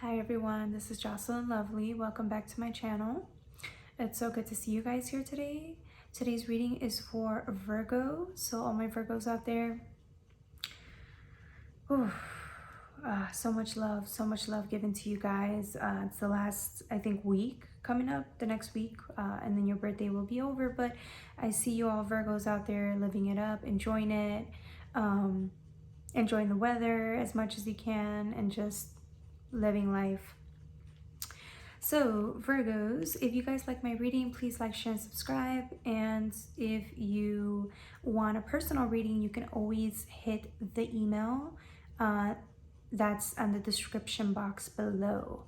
Hi everyone, this is Jocelyn Lovely. Welcome back to my channel. It's so good to see you guys here today. Today's reading is for Virgo, so all my Virgos out there, so much love given to you guys. It's the last, I think, week coming up, the next week, and then your birthday will be over, but I see you all Virgos out there living it up, enjoying it, enjoying the weather as much as you can, and just living life. So Virgos, if you guys like my reading, please like, share, and subscribe. And if you want a personal reading, you can always hit the email that's on the description box below.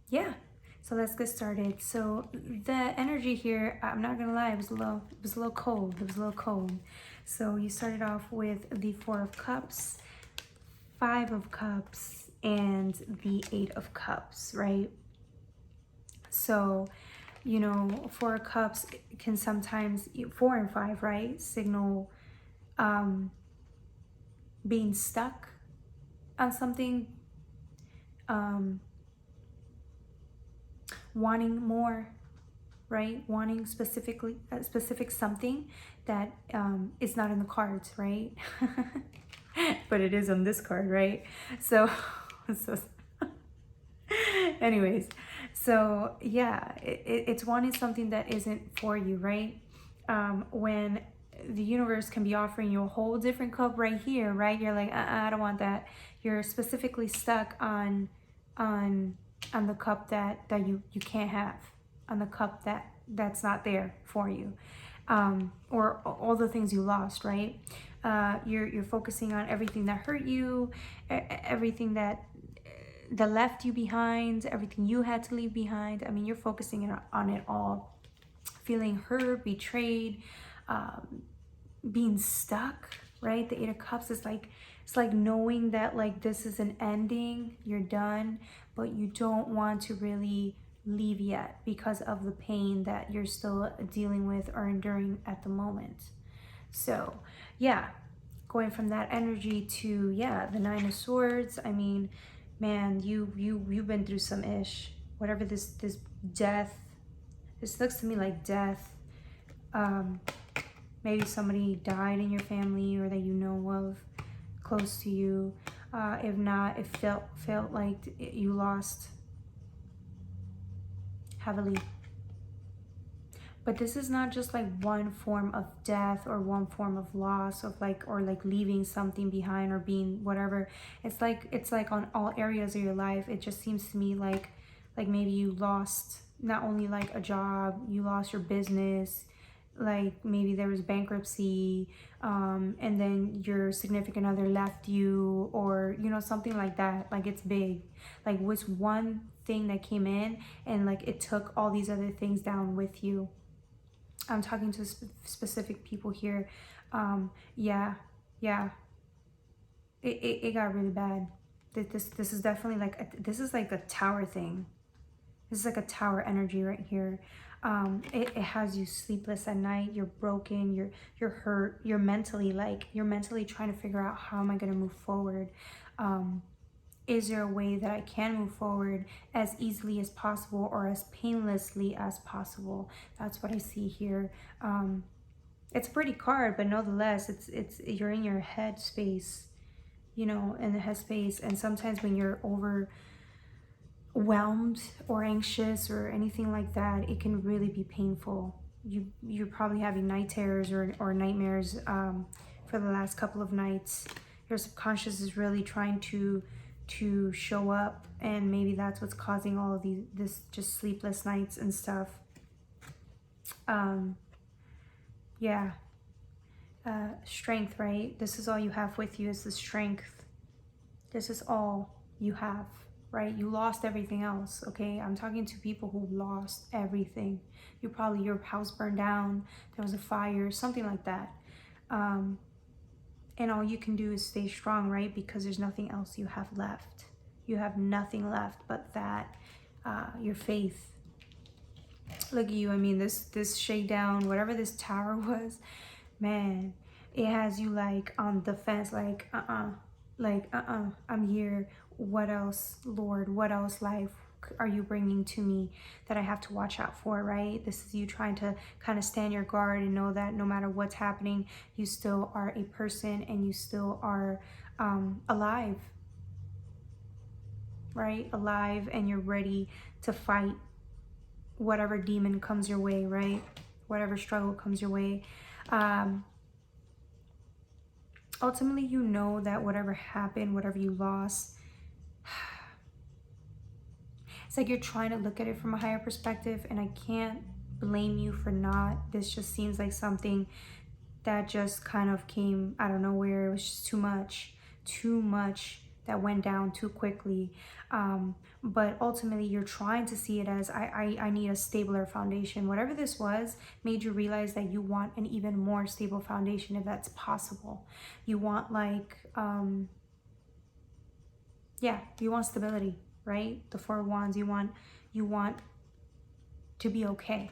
Yeah, so let's get started. So the energy here, I'm not gonna lie, it was a little cold. So you started off with the Four of Cups, Five of Cups, and the Eight of Cups, right? So, you know, Four of Cups can sometimes, 4 and 5, right, signal being stuck on something, wanting more, right? Wanting specifically a specific something that is not in the cards, right? But it is on this card, right? So, so anyways, so yeah, it's wanting something that isn't for you, right? When the universe can be offering you a whole different cup right here, right? You're like, I don't want that. You're specifically stuck on the cup that you can't have, on the cup that's not there for you, or all the things you lost, right? You're focusing on everything that hurt you, everything that left you behind, everything you had to leave behind. I mean, you're focusing on it all, feeling hurt, betrayed, being stuck, right? The Eight of Cups is like, it's like knowing that like this is an ending, you're done, but you don't want to really leave yet because of the pain that you're still dealing with or enduring at the moment. So yeah, going from that energy to, yeah, the Nine of Swords. I mean, man, you've been through some ish. Whatever this death, this looks to me like death. Maybe somebody died in your family or that you know of, close to you. If not, it felt like you lost heavily. But this is not just like one form of death or one form of loss of like, or like leaving something behind or being whatever. It's like on all areas of your life. It just seems to me like maybe you lost not only like a job, you lost your business, like maybe there was bankruptcy, and then your significant other left you, or you know, something like that. Like it's big, like was one thing that came in and like it took all these other things down with you. I'm talking to specific people here. Yeah, it got really bad. This is definitely like this is like a tower thing. This is like a tower energy right here. It has you sleepless at night. You're broken. You're hurt. You're mentally trying to figure out, how am I gonna move forward? Is there a way that I can move forward as easily as possible or as painlessly as possible? That's what I see here. It's a pretty card, but nonetheless, it's you're in your head space, you know, in the head space. And sometimes when you're overwhelmed or anxious or anything like that, it can really be painful. You're probably having night terrors or nightmares for the last couple of nights. Your subconscious is really trying to show up, and maybe that's what's causing all of this just sleepless nights and stuff. Yeah, strength, right? This is all you have with you, is the strength. This is all you have, right? You lost everything else, okay? I'm talking to people who lost everything. Your house burned down, there was a fire, something like that. And all you can do is stay strong, right? Because there's nothing else you have left. You have nothing left but that, your faith. Look at you. I mean, this shakedown, whatever this tower was, man, it has you like on the fence, like, I'm here. what else, Lord? What else, life, are you bringing to me that I have to watch out for, right? This is you trying to kind of stand your guard and know that no matter what's happening, you still are a person and you still are alive, right? Alive, and you're ready to fight whatever demon comes your way, right? Whatever struggle comes your way. Ultimately, you know that whatever happened, whatever you lost, it's like you're trying to look at it from a higher perspective, and I can't blame you for not. This just seems like something that just kind of came out of nowhere. It was just too much that went down too quickly. But ultimately, you're trying to see it as I need a stabler foundation. Whatever this was made you realize that you want an even more stable foundation, if that's possible. You want like, yeah, you want stability, right? The Four of Wands, you want to be okay.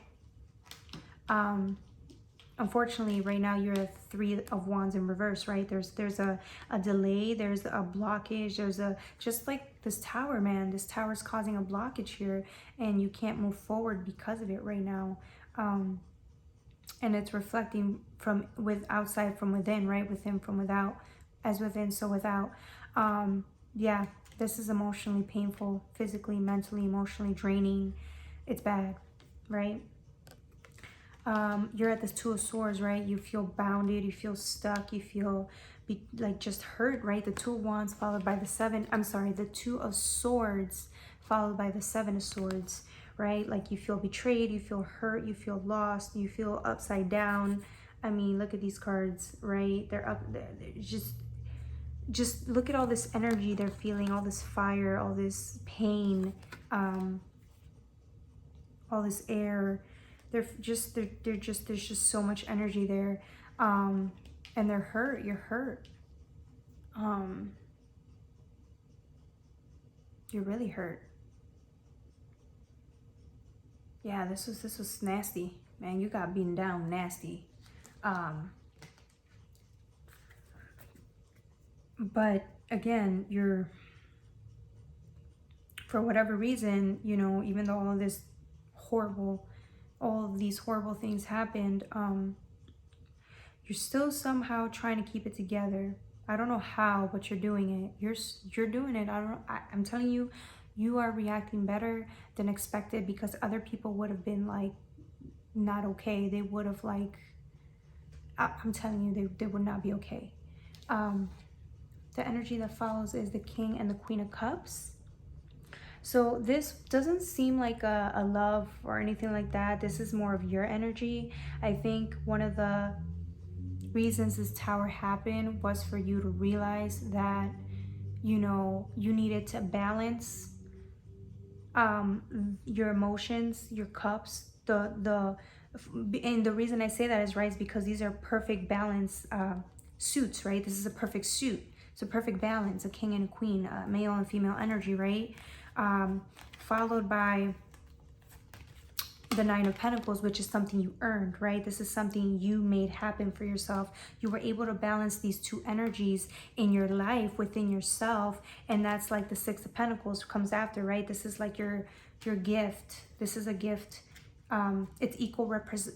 Unfortunately, right now you're a Three of Wands in reverse, right? There's a delay, there's a blockage, there's a, just like this tower, man. This tower is causing a blockage here, and you can't move forward because of it right now. And it's reflecting from outside from within, right? Within from without, as within so without. Yeah, this is emotionally painful, physically, mentally, emotionally draining. It's bad, right? You're at this Two of Swords, right? You feel bounded, you feel stuck, you feel like just hurt, right? The Two of Wands followed by the the Two of Swords followed by the Seven of Swords, right? Like you feel betrayed, you feel hurt, you feel lost, you feel upside down. I mean, look at these cards, right? They're up there. Just look at all this energy they're feeling, all this fire, all this pain, all this air. There's just so much energy there, and they're hurt. You're hurt. You're really hurt. Yeah, this was nasty, man. You got beaten down nasty. But again, you're, for whatever reason, you know, even though all of these horrible things happened, you're still somehow trying to keep it together. I don't know how, but you're doing it. You're doing it. I'm telling you, you are reacting better than expected, because other people would have been like not okay. They would have like, I'm telling you, they would not be okay. The energy that follows is the King and the Queen of Cups. So this doesn't seem like a love or anything like that. This is more of your energy. I think one of the reasons this tower happened was for you to realize that, you know, you needed to balance your emotions, your cups. And the reason I say that is, right, is because these are perfect balance suits, right? This is a perfect suit. It's a perfect balance, a king and a queen, male and female energy, right? Followed by the Nine of Pentacles, which is something you earned, right? This is something you made happen for yourself. You were able to balance these two energies in your life within yourself, and that's like the Six of Pentacles comes after, right? This is like your gift. This is a gift. It's equal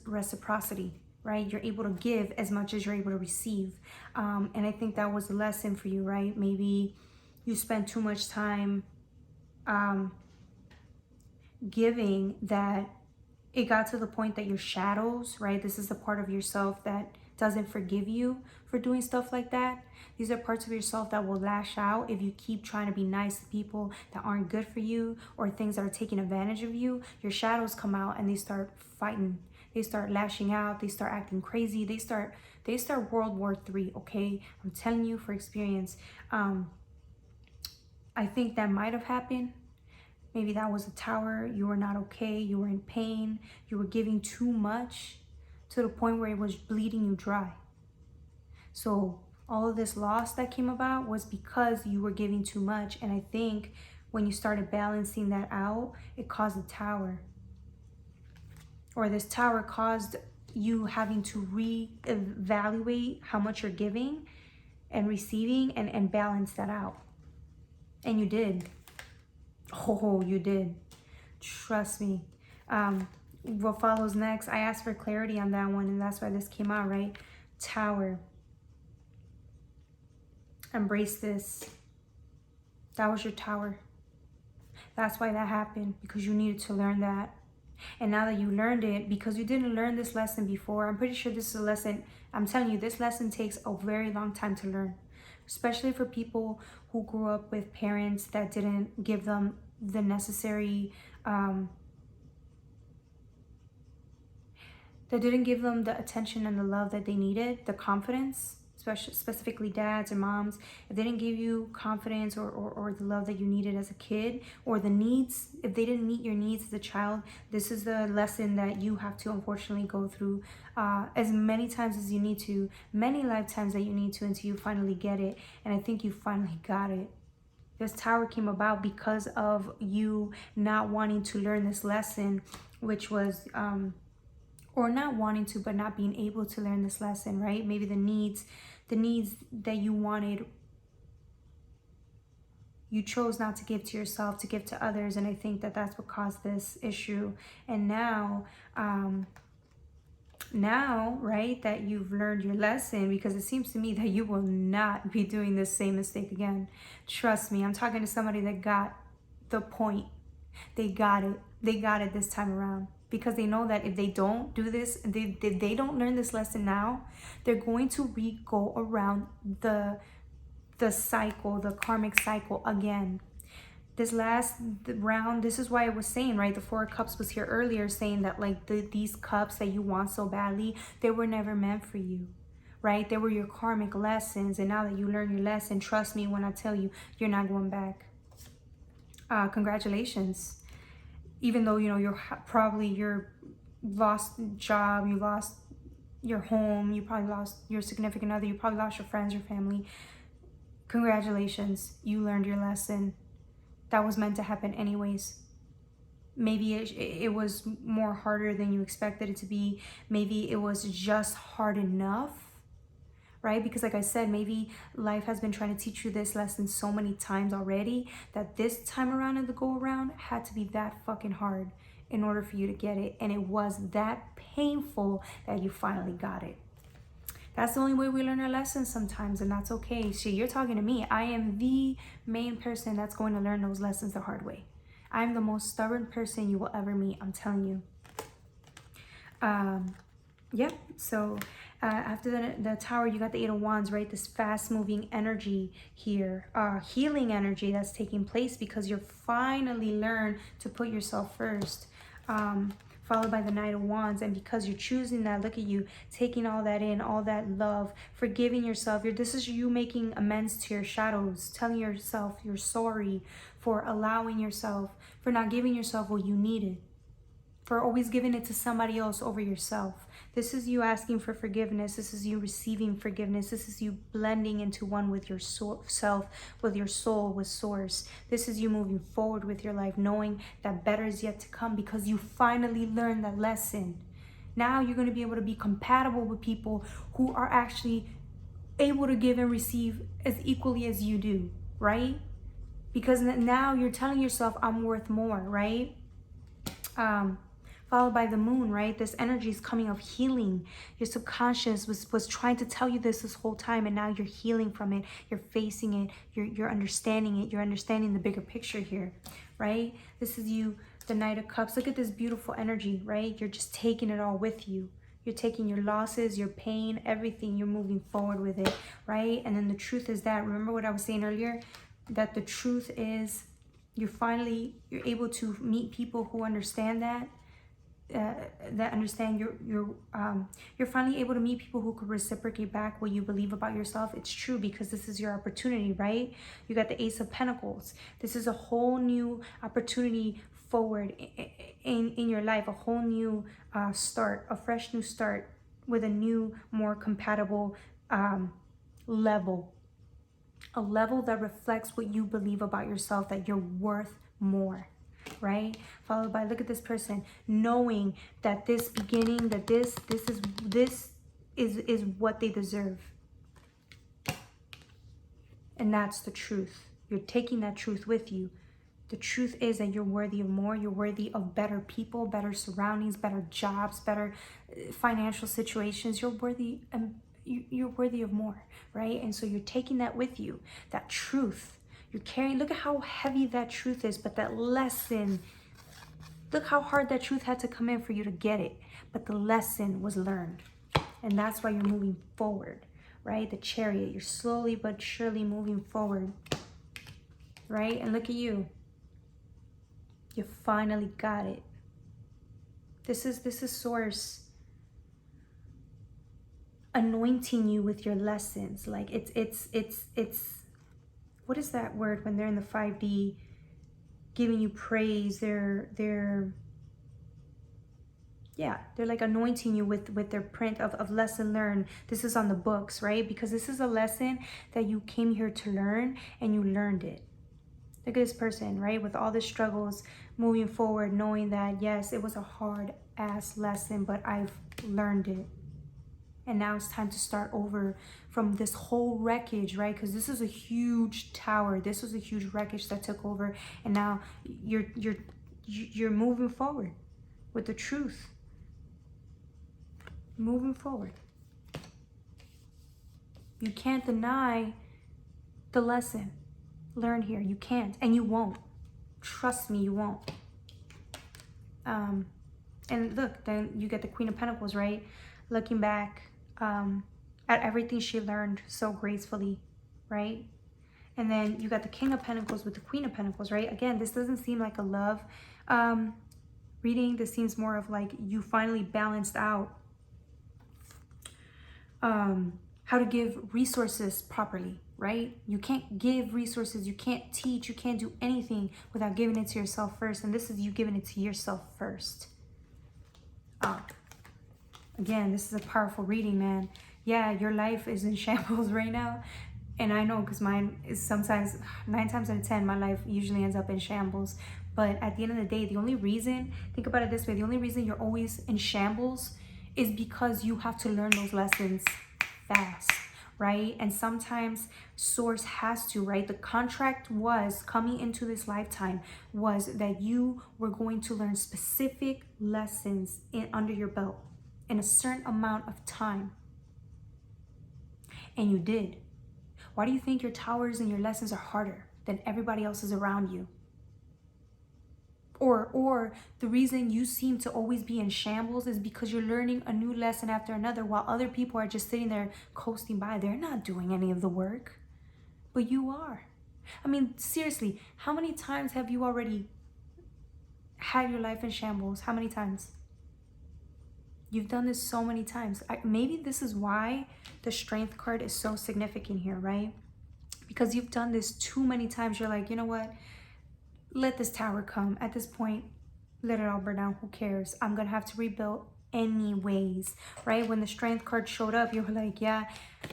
reciprocity, right? You're able to give as much as you're able to receive. And I think that was a lesson for you, right? Maybe you spent too much time giving that it got to the point that your shadows, right? This is the part of yourself that doesn't forgive you for doing stuff like that. These are parts of yourself that will lash out if you keep trying to be nice to people that aren't good for you, or things that are taking advantage of you. Your shadows come out and they start fighting. They start lashing out. They start acting crazy. They start World War III, okay? I'm telling you for experience. I think that might have happened. Maybe that was a tower. You were not okay. You were in pain. You were giving too much to the point where it was bleeding you dry. So all of this loss that came about was because you were giving too much. And I think when you started balancing that out, it caused a tower. Or this tower caused you having to reevaluate how much you're giving and receiving, and balance that out. And you did. Oh, you did. Trust me. What follows next? I asked for clarity on that one, and that's why this came out, right? Tower. Embrace this. That was your tower. That's why that happened, because you needed to learn that. And now that you learned it, because you didn't learn this lesson before, I'm pretty sure this is a lesson, I'm telling you, this lesson takes a very long time to learn. Especially for people who grew up with parents that didn't give them the necessary, that didn't give them the attention and the love that they needed, the confidence, especially specifically dads and moms. If they didn't give you confidence or the love that you needed as a kid, or the needs, if they didn't meet your needs as a child, this is the lesson that you have to unfortunately go through as many times as you need to, many lifetimes that you need to, until you finally get it. And I think you finally got it. This tower came about because of you not wanting to learn this lesson, which was or not wanting to, but not being able to learn this lesson, right? Maybe the needs that you wanted, you chose not to give to yourself, to give to others. And I think that that's what caused this issue. And now, right, that you've learned your lesson, because it seems to me that you will not be doing this same mistake again. Trust me, I'm talking to somebody that got the point. They got it. They got it this time around. Because they know that if they don't do this, if they don't learn this lesson now, they're going to go around the cycle, the karmic cycle again. This last round, this is why I was saying, right, the Four of Cups was here earlier, saying that like these cups that you want so badly, they were never meant for you, right? They were your karmic lessons. And now that you learn your lesson, trust me when I tell you, you're not going back. Congratulations. Even though, you know, you're lost job, you lost your home, you probably lost your significant other, you probably lost your friends, your family. Congratulations, you learned your lesson. That was meant to happen anyways. Maybe it was more harder than you expected it to be. Maybe it was just hard enough, right? Because like I said, maybe life has been trying to teach you this lesson so many times already that this time around in the go around had to be that fucking hard in order for you to get it. And it was that painful that you finally got it. That's the only way we learn our lessons sometimes, and that's okay. So you're talking to me. I am the main person that's going to learn those lessons the hard way. I'm the most stubborn person you will ever meet, I'm telling you. Yeah, so after the tower, you got the Eight of Wands, right? This fast-moving energy here, healing energy that's taking place because you're finally learned to put yourself first, followed by the Knight of Wands. And because you're choosing that, look at you, taking all that in, all that love, forgiving yourself. This is you making amends to your shadows, telling yourself you're sorry for allowing yourself, for not giving yourself what you needed, for always giving it to somebody else over yourself. This is you asking for forgiveness. This is you receiving forgiveness. This is you blending into one with your self, with your soul, with source. This is you moving forward with your life, knowing that better is yet to come because you finally learned that lesson. Now you're going to be able to be compatible with people who are actually able to give and receive as equally as you do, right? Because now you're telling yourself, I'm worth more, right? Followed by the moon, right? This energy is coming of healing. Your subconscious was trying to tell you this whole time, and now you're healing from it. You're facing it. You're understanding it. You're understanding the bigger picture here, right? This is you, the Knight of Cups. Look at this beautiful energy, right? You're just taking it all with you. You're taking your losses, your pain, everything. You're moving forward with it, right? And then the truth is that, remember what I was saying earlier? That the truth is you're able to meet people who understand that. You're finally able to meet people who could reciprocate back what you believe about yourself. It's true, because this is your opportunity, right? You got the Ace of Pentacles. This is a whole new opportunity forward in your life, a whole new start, a fresh new start with a new, more compatible level. A level that reflects what you believe about yourself, that you're worth more, right? Followed by, look at this person, knowing that this beginning, that this is what they deserve. And that's the truth. You're taking that truth with you. The truth is that you're worthy of more. You're worthy of better people, better surroundings, better jobs, better financial situations. You're worthy, you're worthy of more, right? And so you're taking that with you, that truth. You're carrying, look at how heavy that truth is, but that lesson, look how hard that truth had to come in for you to get it. But the lesson was learned. And that's why you're moving forward, right? The Chariot, you're slowly but surely moving forward, right? And look at you. You finally got it. This is Source anointing you with your lessons. Like it's what is that word when they're in the 5D giving you praise? They're like anointing you with their print of lesson learned. This is on the books, right? Because this is a lesson that you came here to learn and you learned it. Look at this person, right? With all the struggles, moving forward, knowing that, yes, it was a hard ass lesson, but I've learned it. And now it's time to start over from this whole wreckage, right? Because this is a huge tower. This was a huge wreckage that took over. And now you're moving forward with the truth. Moving forward. You can't deny the lesson. Learn here. You can't, and you won't. Trust me, you won't. And look, then you get the Queen of Pentacles, right? Looking back at everything she learned so gracefully, right? And then you got the King of Pentacles with the Queen of Pentacles, right? Again, this doesn't seem like a love reading. This seems more of like you finally balanced out how to give resources properly, right? You can't give resources, you can't teach, you can't do anything without giving it to yourself first. And this is you giving it to yourself first. Again, this is a powerful reading, man. Yeah, your life is in shambles right now. And I know because mine is sometimes, 9 times out of 10, my life usually ends up in shambles. But at the end of the day, the only reason, think about it this way, the only reason you're always in shambles is because you have to learn those lessons fast, right? And sometimes Source has to, right? The contract was coming into this lifetime was that you were going to learn specific lessons under your belt in a certain amount of time. And you did. Why do you think your towers and your lessons are harder than everybody else's around you? Or the reason you seem to always be in shambles is because you're learning a new lesson after another while other people are just sitting there coasting by. They're not doing any of the work, but you are. I mean, seriously, how many times have you already had your life in shambles? How many times? You've done this so many times. Maybe this is why the Strength card is so significant here, right? Because you've done this too many times. You're like, you know what? Let this tower come. At this point, let it all burn down. Who cares? I'm going to have to rebuild anyways, right? When the Strength card showed up, you were like, yeah,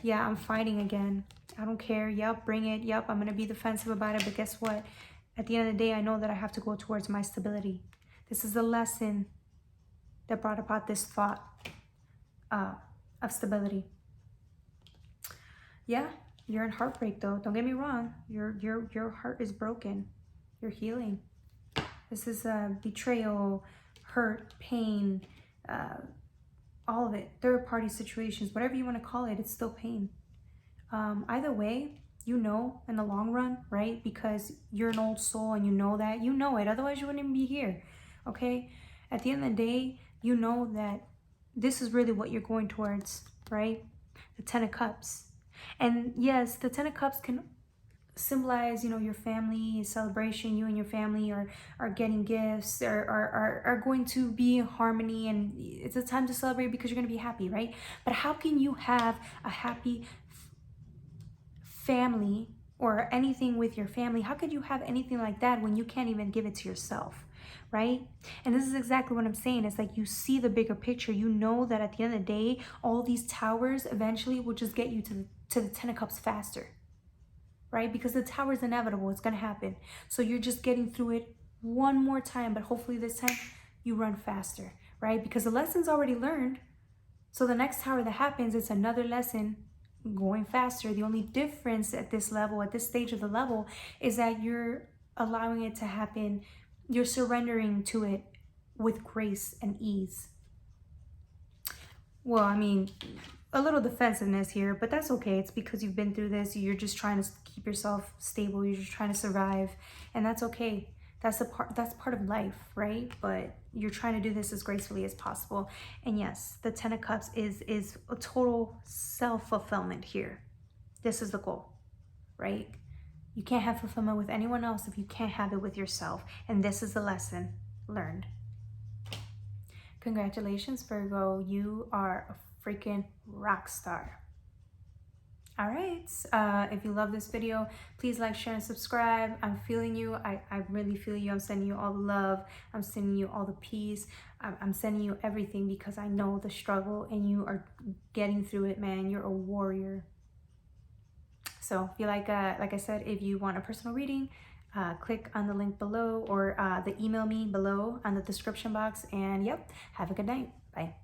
I'm fighting again. I don't care. Yep, bring it. Yep, I'm going to be defensive about it. But guess what? At the end of the day, I know that I have to go towards my stability. This is a lesson that brought about this thought of stability. Yeah, you're in heartbreak though. Don't get me wrong. Your heart is broken. You're healing. This is betrayal, hurt, pain, all of it. Third-party situations, whatever you want to call it, it's still pain. Either way, you know in the long run, right? Because you're an old soul and you know that. You know it. Otherwise, you wouldn't even be here, okay? At the end of the day, you know that this is really what you're going towards, right? The 10 of Cups. And yes, the 10 of Cups can symbolize, you know, your family celebration. You and your family are getting gifts, are going to be in harmony, and it's a time to celebrate because you're going to be happy, right? But how can you have a happy family or anything with your family? How could you have anything like that when you can't even give it to yourself, right? And this is exactly what I'm saying. It's like you see the bigger picture. You know that at the end of the day, all these towers eventually will just get you to the 10 of Cups faster, right? Because the tower is inevitable. It's going to happen. So you're just getting through it one more time, but hopefully this time you run faster, right? Because the lesson's already learned. So the next tower that happens, it's another lesson going faster. The only difference at this level, at this stage of the level, is that you're allowing it to happen. You're surrendering to it with grace and ease. Well, I mean, a little defensiveness here, but that's okay. It's because you've been through this. You're just trying to keep yourself stable. You're just trying to survive, and that's okay. That's part of life, right? But you're trying to do this as gracefully as possible. And yes, the 10 of Cups is a total self-fulfillment here. This is the goal, right? You can't have fulfillment with anyone else if you can't have it with yourself. And this is the lesson learned. Congratulations, Virgo. You are a freaking rock star. All right, if you love this video, please like, share, and subscribe. I'm feeling you. I really feel you. I'm sending you all the love. I'm sending you all the peace. I'm sending you everything because I know the struggle and you are getting through it, man. You're a warrior. So if you like I said, if you want a personal reading, click on the link below or the email me below on the description box. And yep, have a good night. Bye.